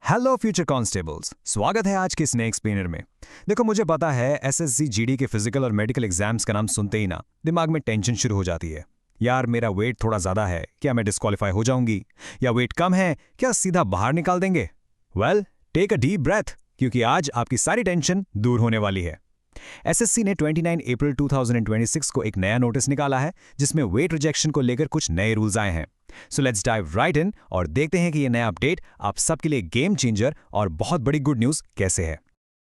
Hello future constables, स्वागत है आज के स्नेक एक्सप्लेनर में। देखो, मुझे पता है एसएससी जीडी के फिजिकल और मेडिकल एग्जाम्स का नाम सुनते ही ना दिमाग में टेंशन शुरू हो जाती है। यार, मेरा वेट थोड़ा ज़्यादा है, क्या मैं डिस्क्वालीफाई हो जाऊंगी? या वेट कम है, क्या सीधा बाहर निकाल देंगे? Well, take a deep breath, क्योंकि आज आपकी सारी टेंशन दूर होने वाली है। एसएससी ने 29 अप्रैल 2026 को एक नया नोटिस निकाला है जिसमें वेट रिजेक्शन को लेकर कुछ नए रूल्स आए हैं। सो लेट्स डाइव राइट इन और देखते हैं कि ये नया अपडेट आप सबके लिए गेम चेंजर और बहुत बड़ी गुड न्यूज़ कैसे है।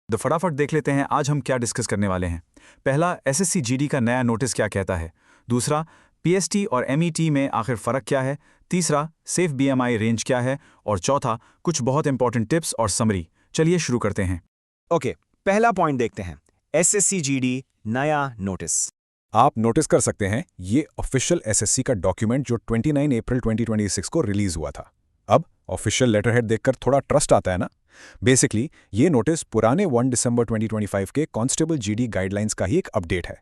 तो फटाफट देख लेते हैं आज हम क्या डिस्कस करने वाले हैं। पहला, एसएससी जीडी का नया नोटिस क्या कहता है। दूसरा, पीएसटी और एमईटी में आखिर फ़र्क क्या है। तीसरा, सेफ बीएमआई रेंज क्या है। और चौथा, कुछ बहुत इंपॉर्टेंट टिप्स और समरी। चलिए शुरू करते हैं। ओके, पहला पॉइंट देखते हैं। एसएससी जीडी नया नोटिस। आप नोटिस कर सकते हैं ये ऑफिशियल एसएससी का डॉक्यूमेंट जो 29 अप्रैल 2026 को रिलीज हुआ था। अब ऑफिशियल लेटरहेड देखकर थोड़ा ट्रस्ट आता है ना। बेसिकली ये नोटिस पुराने 1 दिसंबर 2025 के कांस्टेबल जीडी गाइडलाइंस का ही एक अपडेट है।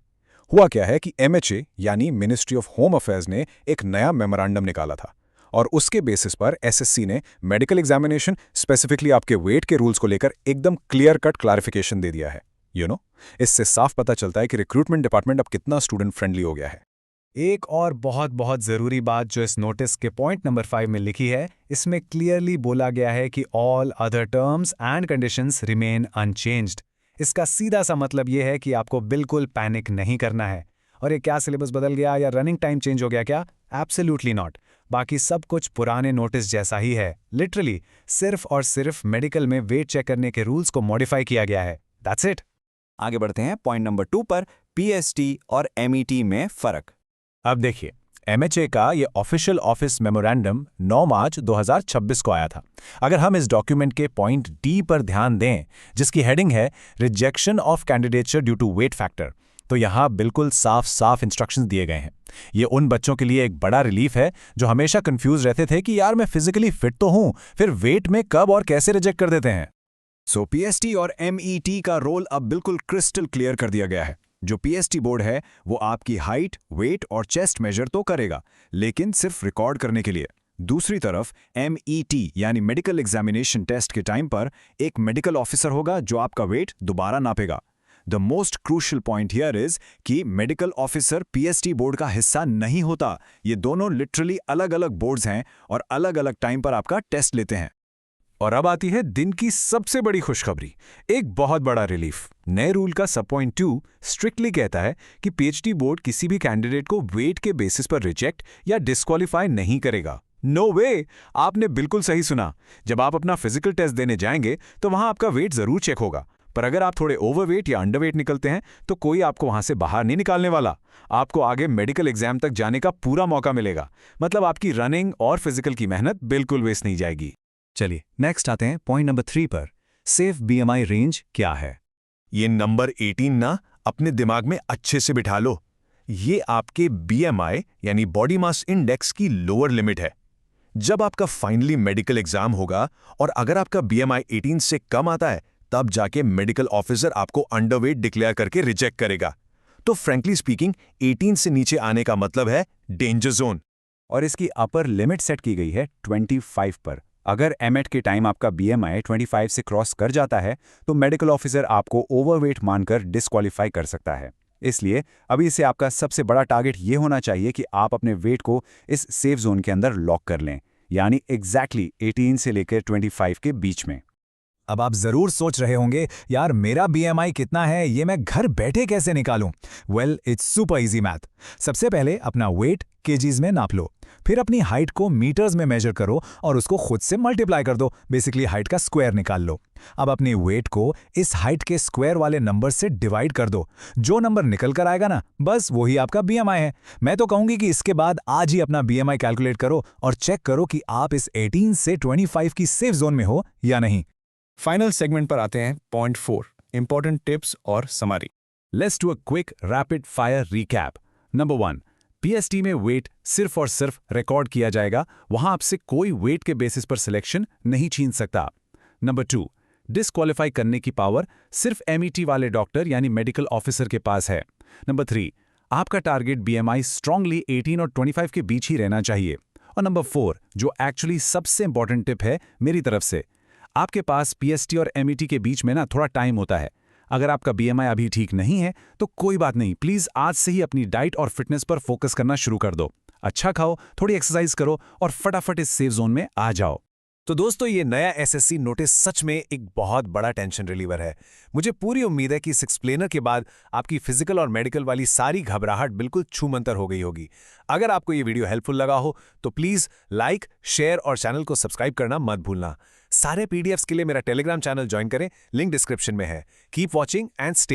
हुआ क्या है कि एमएचए यानी मिनिस्ट्री ऑफ होम अफेयर्स ने एक नया मेमोरेंडम निकाला था और उसके बेसिस पर एसएससी ने मेडिकल एग्जामिनेशन, स्पेसिफिकली आपके वेट के रूल्स को लेकर एकदम क्लियर कट क्लैरिफिकेशन दे दिया है। इससे साफ पता चलता है कि रिक्रूटमेंट डिपार्टमेंट अब कितना स्टूडेंट फ्रेंडली हो गया है। एक और बहुत बहुत ज़रूरी बात जो इस नोटिस के पॉइंट नंबर 5 में लिखी है, इसमें क्लियरली बोला गया है कि all other terms and conditions remain unchanged. इसका सीधा सा मतलब यह है कि आपको बिल्कुल पैनिक नहीं करना है। और ये क्या सिलेबस बदल गया या रनिंग टाइम चेंज हो गया क्या? Absolutely not. बाकी सब कुछ पुराने नोटिस जैसा ही है। लिटरली सिर्फ और सिर्फ मेडिकल में वेट चेक करने के रूल्स को मॉडिफाई किया गया है। That's it. आगे बढ़ते हैं पॉइंट नंबर 2 पर, पीएसटी और एमईटी में फर्क। अब देखिए, एमएचए का ये ऑफिशियल ऑफिस मेमोरेंडम 9 मार्च 2026 को आया था। अगर हम इस डॉक्यूमेंट के पॉइंट डी पर ध्यान दें, जिसकी हेडिंग है rejection of candidature due to weight factor, तो यहाँ बिल्कुल साफ साफ इंस्ट्रक्शंस दिए गए हैं। ये उन बच्चों के लिए एक बड़ा रिलीफ है जो हमेशा कंफ्यूज रहते थे कि यार मैं फिजिकली फिट तो हूं, फिर वेट में कब और कैसे रिजेक्ट कर देते हैं। सो पीएसटी और एमईटी का रोल अब बिल्कुल क्रिस्टल क्लियर कर दिया गया है। जो पीएसटी बोर्ड है वो आपकी हाइट, वेट और चेस्ट मेजर तो करेगा, लेकिन सिर्फ रिकॉर्ड करने के लिए। दूसरी तरफ एमईटी यानी मेडिकल एग्जामिनेशन टेस्ट के टाइम पर एक मेडिकल ऑफिसर होगा जो आपका वेट दोबारा नापेगा। The most crucial point here is कि मेडिकल ऑफिसर पीएसटी बोर्ड का हिस्सा नहीं होता। ये दोनों लिटरली अलग अलग बोर्ड्स हैं और अलग अलग टाइम पर आपका टेस्ट लेते हैं। और अब आती है दिन की सबसे बड़ी खुशखबरी, एक बहुत बड़ा रिलीफ। नए रूल का सब पॉइंट 2 स्ट्रिक्टली कहता है कि पीएचडी बोर्ड किसी भी कैंडिडेट को वेट के बेसिस पर रिजेक्ट या डिस्क्वालीफाई नहीं करेगा। नो वे! आपने बिल्कुल सही सुना। जब आप अपना फिजिकल टेस्ट देने जाएंगे तो वहां आपका वेट जरूर चेक होगा, पर अगर आप थोड़े ओवरवेट या अंडरवेट निकलते हैं तो कोई आपको वहां से बाहर नहीं निकालने वाला। आपको आगे मेडिकल एग्जाम तक जाने का पूरा मौका मिलेगा। मतलब आपकी रनिंग और फिजिकल की मेहनत बिल्कुल वेस्ट नहीं जाएगी। चलिए नेक्स्ट आते हैं पॉइंट नंबर 3 पर। सेफ बीएमआई रेंज क्या है? ये नंबर 18 ना अपने दिमाग में अच्छे से बिठा लो। ये आपके बीएमआई यानी बॉडी मास इंडेक्स की लोअर लिमिट है। जब आपका फाइनली मेडिकल एग्जाम होगा और अगर आपका बीएमआई 18 से कम आता है, तब जाके मेडिकल ऑफिसर आपको अंडरवेट डिक्लेयर करके रिजेक्ट करेगा। तो फ्रैंकली स्पीकिंग 18 से नीचे आने का मतलब है डेंजर जोन। और इसकी अपर लिमिट सेट की गई है 25 पर। अगर एमएट के टाइम आपका बीएमआई 25 से क्रॉस कर जाता है तो मेडिकल ऑफिसर आपको ओवरवेट मानकर डिस्क्वालीफाई कर सकता है। इसलिए अभी से आपका सबसे बड़ा टारगेट ये होना चाहिए कि आप अपने वेट को इस सेफ जोन के अंदर लॉक कर लें, यानी एग्जैक्टली 18 से लेकर 25 के बीच में। अब आप जरूर सोच रहे होंगे, यार मेरा बीएमआई कितना है, ये मैं घर बैठे कैसे निकालूं? Well, it's super easy math. सबसे पहले अपना वेट केजीज में नाप लो, फिर अपनी हाइट को मीटर्स में मेजर करो और उसको खुद से मल्टीप्लाई कर दो। बेसिकली हाइट का स्क्वायर निकाल लो। अब अपनी वेट को इस हाइट के स्क्वायर वाले नंबर से डिवाइड कर दो। जो नंबर निकल कर आएगा ना, बस वही आपका बीएमआई है। मैं तो कहूंगी कि इसके बाद आज ही अपना बीएमआई कैलकुलेट करो और चेक करो कि आप इस 18 से 25 की सेफ जोन में हो या नहीं। फाइनल सेगमेंट पर आते हैं पॉइंट 4, इंपॉर्टेंट टिप्स और summary. Let's do a quick rapid fire recap. Number 1, PST में वेट सिर्फ और सिर्फ रिकॉर्ड किया जाएगा, वहां आपसे कोई वेट के बेसिस पर सिलेक्शन नहीं छीन सकता। नंबर 2, डिस्क्वालीफाई करने की पावर सिर्फ एमईटी वाले डॉक्टर यानी मेडिकल ऑफिसर के पास है। नंबर 3, आपका टारगेट बीएमआई स्ट्रांगली 18 और 25 के बीच ही रहना चाहिए। और नंबर 4, जो एक्चुअली सबसे इंपॉर्टेंट टिप है मेरी तरफ से, आपके पास पीएसटी और एमईटी के बीच में ना थोड़ा टाइम होता है। अगर आपका बीएमआई अभी ठीक नहीं है तो कोई बात नहीं, प्लीज़ आज से ही अपनी डाइट और फिटनेस पर फोकस करना शुरू कर दो। अच्छा खाओ, थोड़ी एक्सरसाइज करो और फटाफट इस सेफ जोन में आ जाओ। तो दोस्तों, ये नया एसएससी नोटिस सच में एक बहुत बड़ा टेंशन रिलीवर है। मुझे पूरी उम्मीद है कि इस एक्सप्लेनर के बाद आपकी फिजिकल और मेडिकल वाली सारी घबराहट बिल्कुल छूमंतर हो गई होगी। अगर आपको ये वीडियो हेल्पफुल लगा हो तो प्लीज़ लाइक, शेयर और चैनल को सब्सक्राइब करना मत भूलना। सारे पीडीएफ्स के लिए मेरा टेलीग्राम चैनल ज्वाइन करें, लिंक डिस्क्रिप्शन में है। Keep watching and stay